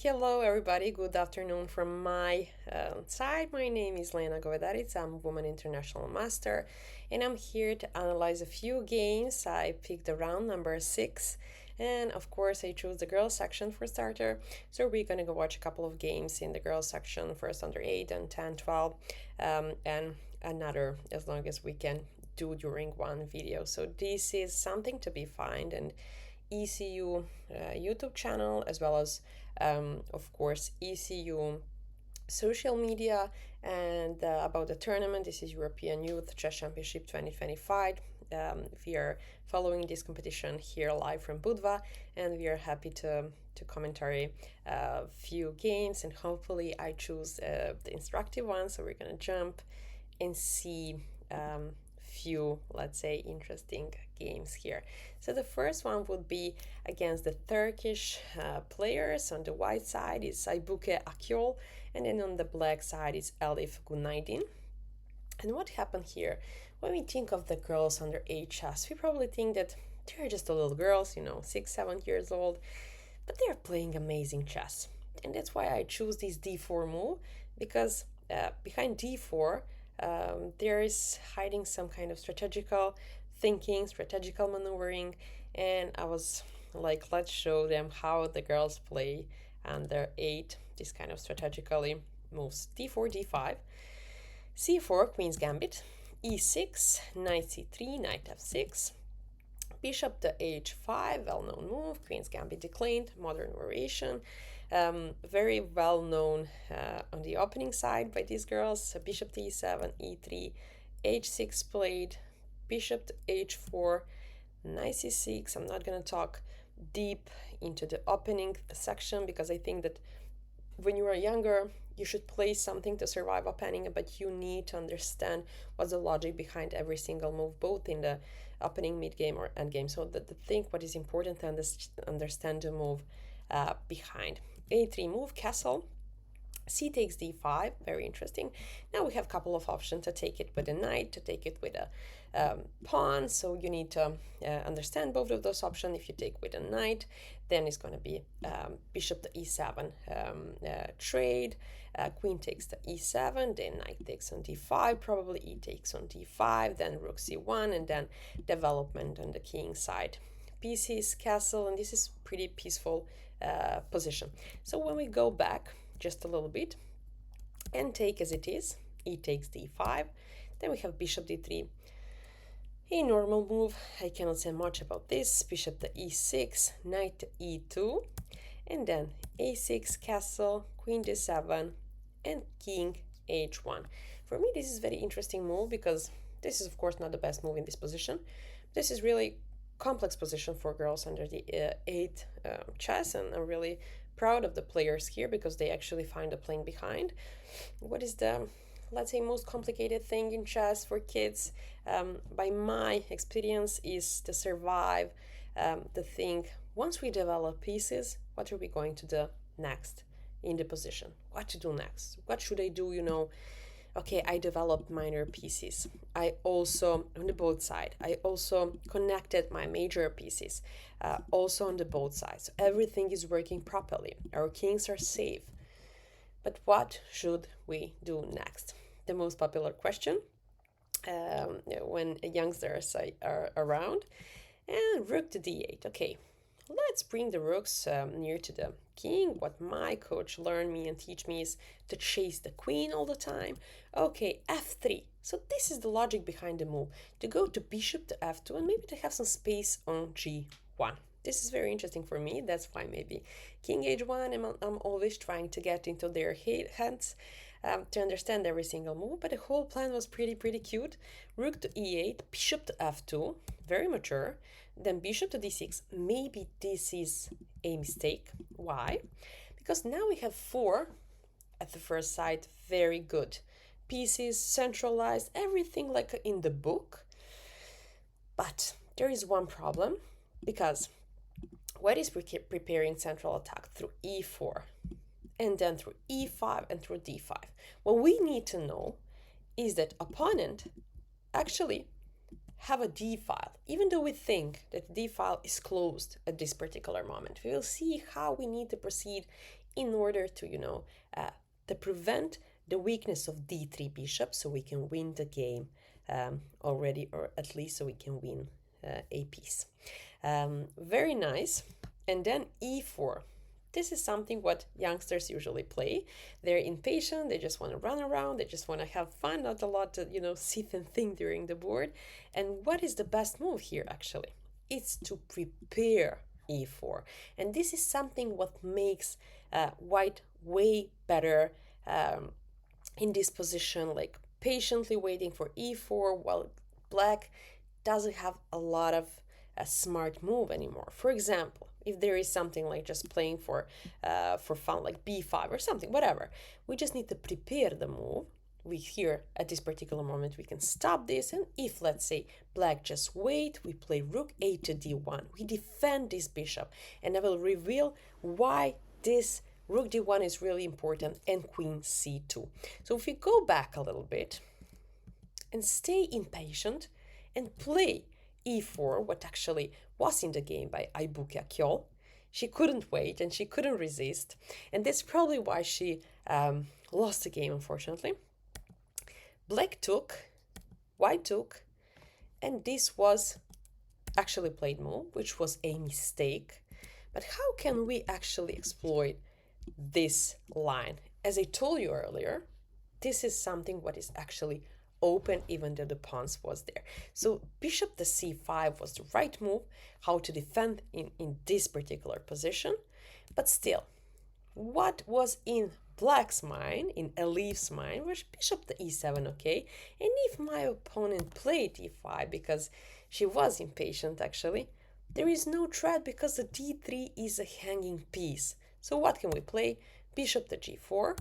Hello, everybody. Good afternoon from my side. My name is Lena Govedarica. I'm Woman International Master, and I'm here to analyze a few games. I picked the round number 6, and of course, I chose the girls section for starter. So we're gonna go watch a couple of games in the girls section, first under 8 and 10, 12, and another as long as we can do during one video. So this is something to be found and ECU YouTube channel, as well as of course ECU social media, and about the tournament. This is European Youth Chess Championship 2025. We are following this competition here live from Budva, and we are happy to commentary a few games, and hopefully I choose the instructive one. So we're gonna jump and see few, let's say, interesting games here. So the first one would be against the Turkish players. On the white side is Aybuke Akyol, and then on the black side is Elif Gunaydin. And what happened here? When we think of the girls under age chess, we probably think that they're just a little girls, 6, 7 years old, but they're playing amazing chess. And that's why I choose this d4 move, because behind d4, there is hiding some kind of strategical thinking, strategical maneuvering, and I was like, let's show them how the girls play under 8, this kind of strategically moves. d4, d5, c4, queen's gambit, e6, knight c3, knight f6, bishop to h5, well-known move, queen's gambit declined, modern variation. Very well known on the opening side by these girls. Bishop to e7, e3, h6 played, bishop to h4, knight c6. I'm not going to talk deep into the opening section, because I think that when you are younger, you should play something to survive opening, but you need to understand what's the logic behind every single move, both in the opening, mid game, or end game. So that the thing what is important to understand the move behind. A3 move, castle, c takes d5, very interesting. Now we have a couple of options to take it with a knight, to take it with a pawn, so you need to understand both of those options. If you take with a knight, then it's going to be bishop to e7 trade, queen takes to e7, then knight takes on d5, probably e takes on d5, then rook c1, and then development on the king side. Pieces, castle, and this is pretty peaceful position. So when we go back just a little bit and take as it is, e takes d5, then we have bishop d3, a normal move. I cannot say much about this. Bishop to e6, knight to e2, and then a6, castle, queen d7, and king h1. For me, this is a very interesting move, because this is of course not the best move in this position. This is really complex position for girls under the 8 chess, and I'm really proud of the players here, because they actually find a playing behind. What is the, let's say, most complicated thing in chess for kids, by my experience, is to survive the thing. Once we develop pieces, what are we going to do next in the position? What to do next? What should I do, Okay, I developed minor pieces. I also, on the both sides, I also connected my major pieces, also on the both sides. So everything is working properly. Our kings are safe. But what should we do next? The most popular question when youngsters are around. And rook to d8. Okay, let's bring the rooks near to the king. What my coach learned me and teach me is to chase the queen all the time. Okay, f3. So this is the logic behind the move, to go to bishop to f2 and maybe to have some space on g1. This is very interesting for me. That's why maybe king h1, I'm always trying to get into their hands to understand every single move. But the whole plan was pretty cute. Rook to e8, bishop to f2, very mature. Then bishop to d6. Maybe this is a mistake. Why? Because now we have 4 at the first sight, very good. Pieces, centralized, everything like in the book. But there is one problem, because what is preparing central attack through e4, and then through e5 and through d5? What we need to know is that opponent actually have a D file, even though we think that the D file is closed at this particular moment. We will see how we need to proceed in order to, to prevent the weakness of d3 bishop, so we can win the game already, or at least so we can win a piece. Very nice. And then e4. This is something what youngsters usually play. They're impatient, they just want to run around, they just want to have fun, not a lot to, sit and think during the board. And what is the best move here, actually? It's to prepare e4. And this is something what makes white way better in this position, like patiently waiting for e4, while black doesn't have a lot of a smart move anymore. For example, if there is something like just playing for fun, like b5 or something, whatever, we just need to prepare the move. We here at this particular moment we can stop this, and if let's say black just wait, we play rook a to d1. We defend this bishop, and I will reveal why this rook d1 is really important, and queen c2. So if we go back a little bit and stay impatient and play e4, what actually was in the game by Aibuki Akyol. She couldn't wait and she couldn't resist, and that's probably why she lost the game, unfortunately. Black took, white took, and this was actually played move, which was a mistake. But how can we actually exploit this line? As I told you earlier, this is something what is actually open even though the pawns was there. So bishop to c5 was the right move, how to defend in this particular position. But still, what was in black's mind, in Elif's mind, was bishop to e7, okay? And if my opponent played e5, because she was impatient actually, there is no threat because the d3 is a hanging piece. So what can we play? Bishop to g4.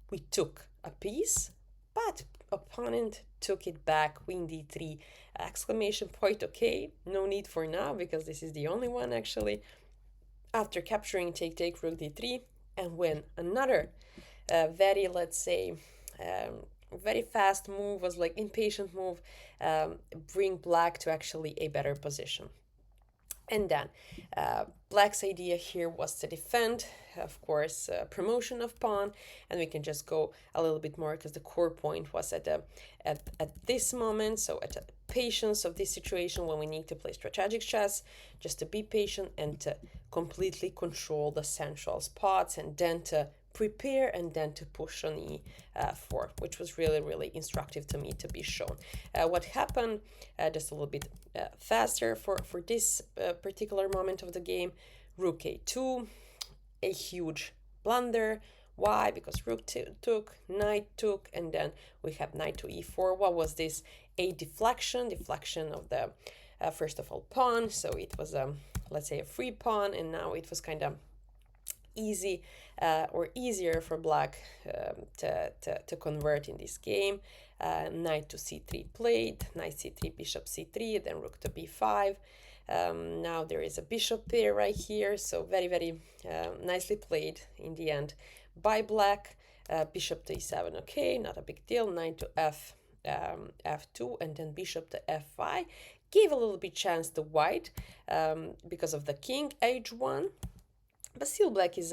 We took a piece, but opponent took it back, queen d3, exclamation point, okay, no need for now because this is the only one actually. After capturing take, rook d3, and when another very, let's say, very fast move was like impatient move, bring black to actually a better position. And then black's idea here was to defend, of course, promotion of pawn, and we can just go a little bit more because the core point was at this moment, so at the patience of this situation when we need to play strategic chess, just to be patient and to completely control the central spots, and then to prepare and then to push on e4, which was really, really instructive to me to be shown. What happened, just a little bit faster for this particular moment of the game, rook a2, a huge blunder. Why? Because rook took, knight took, and then we have knight to e4. What was this? A deflection of the, first of all, pawn. So it was, let's say, a free pawn, and now it was kind of easy or easier for black to convert in this game. Knight to c3 played, knight c3, bishop c3, then rook to b5. Now there is a bishop pair right here, so very, very nicely played in the end by black. Bishop to e7, okay, not a big deal. Knight to f2, and then bishop to f5. Gave a little bit chance to white because of the king h1. But still, black is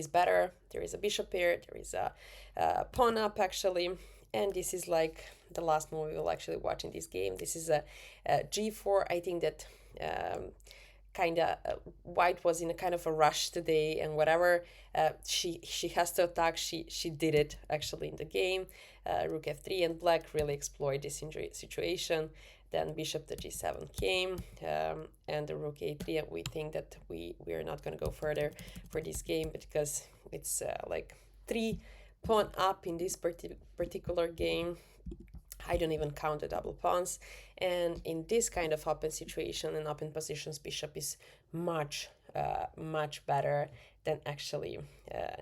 better. There is a bishop pair, there is a pawn up actually, and this is like the last move we will actually watch in this game. This is a g4. I think that white was in a kind of a rush today, and whatever she has to attack, she did it actually in the game. Rook f3, and black really exploit this injury situation. Then bishop to g7 came, and the rook a3, and we think that we are not going to go further for this game because it's like 3 pawn up in this particular game. I don't even count the double pawns, and in this kind of open situation and open positions, bishop is much better than actually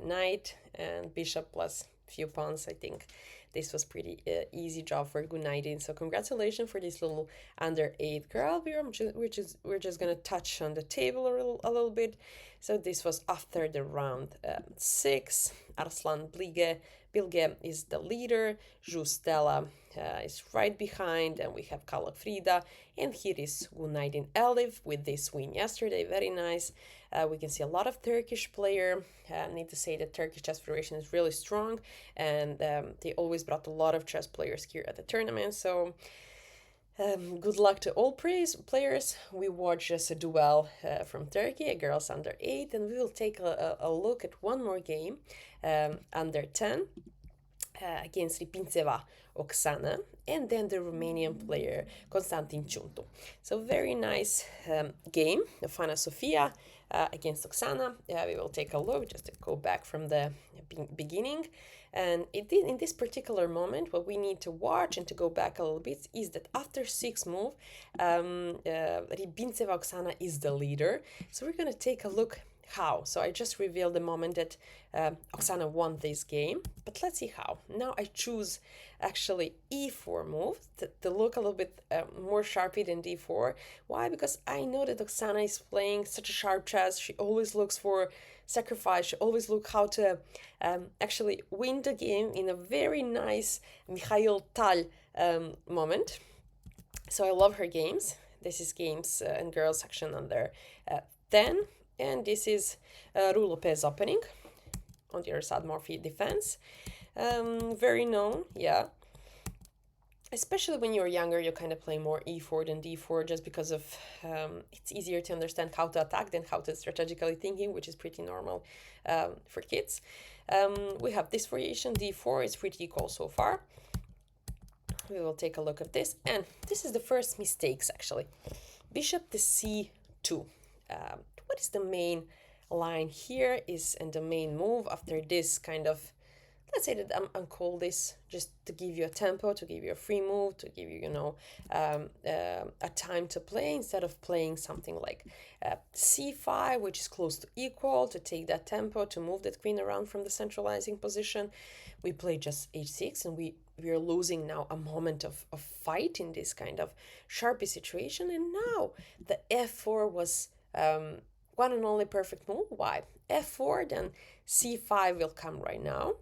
knight and bishop plus few pawns. I think this was pretty easy job for good knighting. So congratulations for this little under 8 girl. We're just gonna touch on the table a little bit. So this was after the round 6. Arslan Blige Bilge is the leader, Stella is right behind, and we have Kala Frida, and here is Gunaydin Elif with this win yesterday, very nice. We can see a lot of Turkish player. Need to say that Turkish chess federation is really strong, and they always brought a lot of chess players here at the tournament, so good luck to all players. We watch just a duel from Turkey, a girls under 8, and we will take a look at one more game, under 10, against Ripintseva Oksana, and then the Romanian player Constantin Ciuntu. So very nice game, Fana Sofia against Oksana. We will take a look just to go back from the beginning. And in this particular moment, what we need to watch and to go back a little bit is that after 6 move, Rybintseva Oksana is the leader. So we're going to take a look how. So I just revealed the moment that Oksana won this game, but let's see how. Now I choose actually e4 move to look a little bit more sharpy than d4. Why? Because I know that Oksana is playing such a sharp chess. She always looks for sacrifice. She always look how to actually win the game in a very nice Mikhail Tal moment. So I love her games. This is games and girls section under 10. And this is Ru Lopez opening. On the other side, Morphy defense. Very known, yeah. Especially when you're younger, you kind of play more e4 than d4 just because of it's easier to understand how to attack than how to strategically thinking, which is pretty normal for kids. We have this variation, d4 is pretty equal so far. We will take a look at this, and this is the first mistakes actually. Bishop to c2. What is the main line here is, and the main move after this kind of, let's say that I'm call this just to give you a tempo, to give you a free move, to give you, a time to play instead of playing something like c5, which is close to equal, to take that tempo, to move that queen around from the centralizing position. We play just h6, and we are losing now a moment of fight in this kind of sharpy situation. And now the f4 was one and only perfect move. Why? f4, then c5 will come right now,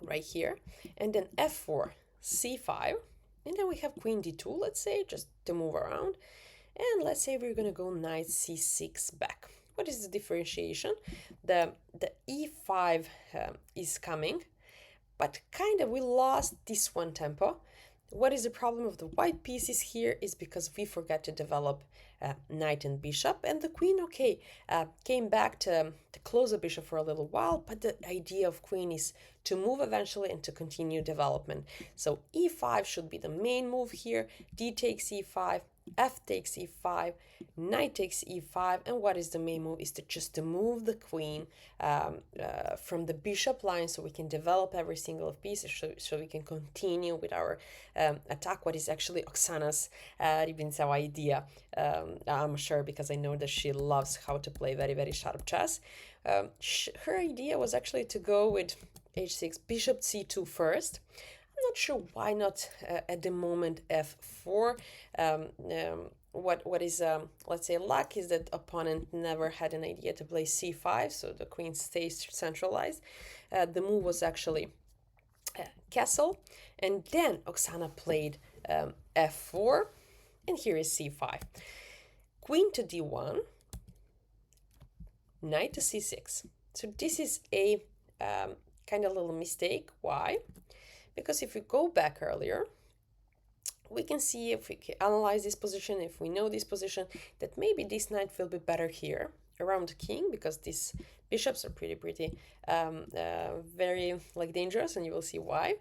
right here, and then f4, c5, and then we have queen d2, let's say, just to move around, and let's say we're gonna go knight c6 back. What is the differentiation? The e5 is coming, but kind of we lost this one tempo. What is the problem of the white pieces here is because we forgot to develop knight and bishop, and the queen, came back to close the bishop for a little while, but the idea of queen is to move eventually and to continue development. So e5 should be the main move here, d takes e5, f takes e5, knight takes e5, and what is the main move is to move the queen from the bishop line so we can develop every single piece, so we can continue with our attack, what is actually Oksana's Rybintseva idea. I'm sure, because I know that she loves how to play very, very sharp chess. Her idea was actually to go with h6, bishop c2 first. I'm not sure why not at the moment f4. What is let's say luck is that opponent never had an idea to play c5, so the queen stays centralized. The move was actually castle, and then Oksana played f4, and here is c5, queen to d1, knight to c6. So this is a kind of little mistake. Why? Because if we go back earlier, we can see, if we can analyze this position, if we know this position, that maybe this knight will be better here around the king, because these bishops are pretty very dangerous, and you will see why.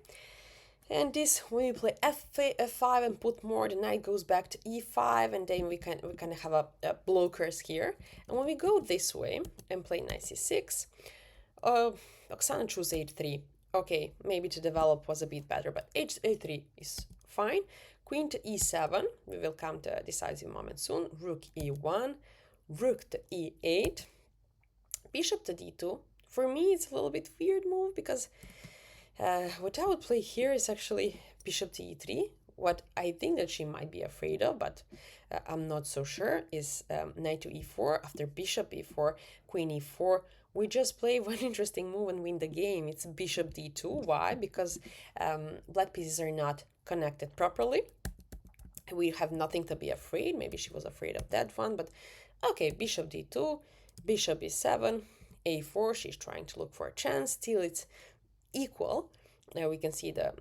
And this, when we play f5 and put more, the knight goes back to e5, and then we kind of have a blockers here. And when we go this way and play knight c6, Oksana chose h3. Okay, maybe to develop was a bit better, but h3 is fine. Queen to e7, we will come to a decisive moment soon. Rook e1, rook to e8, bishop to d2. For me, it's a little bit weird move, because what I would play here is actually bishop to e3, what I think that she might be afraid of, but I'm not so sure, is knight to e4 after bishop e4, queen e4. We just play one interesting move and win the game. It's bishop d2. Why? Because black pieces are not connected properly. We have nothing to be afraid. Maybe she was afraid of that one, but okay, bishop d2, bishop e7, a4. She's trying to look for a chance. Still, it's equal. Now we can see the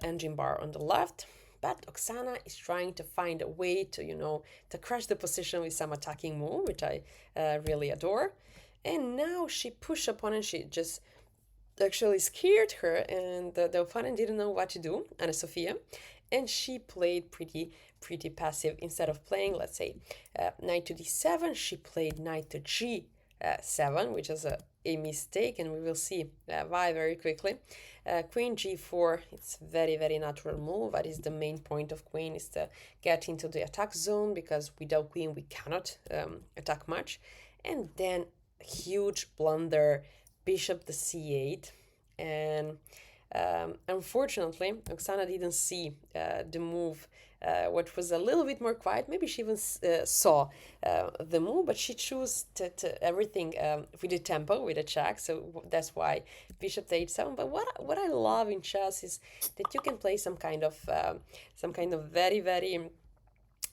engine bar on the left, but Oksana is trying to find a way to, to crush the position with some attacking move, which I really adore. And now she pushed opponent. She just actually scared her, and the opponent didn't know what to do, Anna Sofia, and she played pretty passive. Instead of playing, let's say, knight to d7, she played knight to g7, which is a mistake, and we will see why very quickly. Queen g4, it's very natural move. That is the main point of queen, is to get into the attack zone, because without queen we cannot attack much. And then huge blunder, bishop to c8, and unfortunately Oksana didn't see the move, which was a little bit more quiet. Maybe she even saw the move, but she chose to everything with the tempo, with a check. So that's why bishop to h7. But what I love in chess is that you can play some kind of very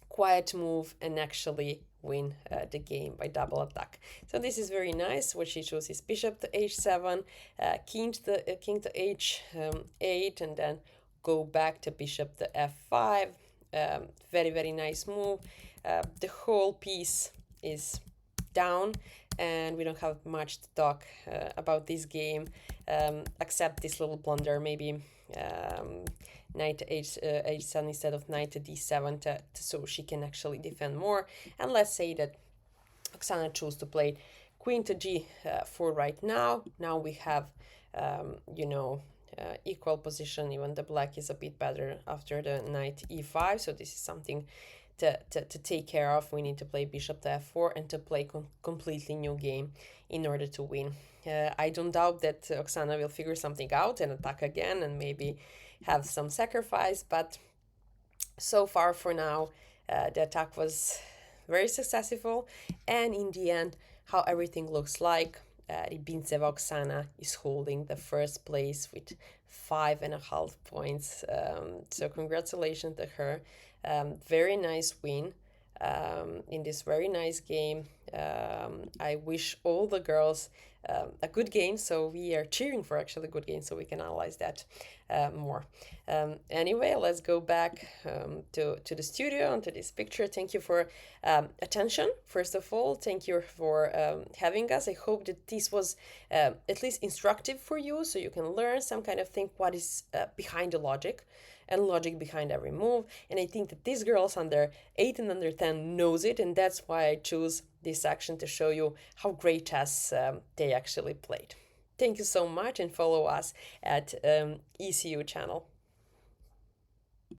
quiet move and actually win the game by double attack. So this is very nice. What she chose is bishop to h7, king to h8, and then go back to bishop to f5. Very nice move. The whole piece is down, and we don't have much to talk about this game, except this little blunder, maybe knight to h7 instead of knight to d7, so she can actually defend more. And let's say that Oksana chose to play queen to g4 right now. Now we have, equal position. Even the black is a bit better after the knight e5. So this is something to take care of. We need to play bishop to f4 and to play completely new game in order to win. I don't doubt that Oksana will figure something out and attack again and maybe have some sacrifice, but so far for now, the attack was very successful, and in the end, how everything looks like, Rybintseva Oksana is holding the first place with 5.5 points. So congratulations to her. Very nice win in this very nice game. I wish all the girls a good game, so we are cheering for actually a good game, so we can analyze that more. Anyway, let's go back to the studio and to this picture. Thank you for attention. First of all, thank you for having us. I hope that this was at least instructive for you, so you can learn some kind of thing, what is behind the logic and logic behind every move. And I think that these girls under 8 and under 10 knows it, and that's why I choose this section to show you how great chess they actually played. Thank you so much, and follow us at ECU channel.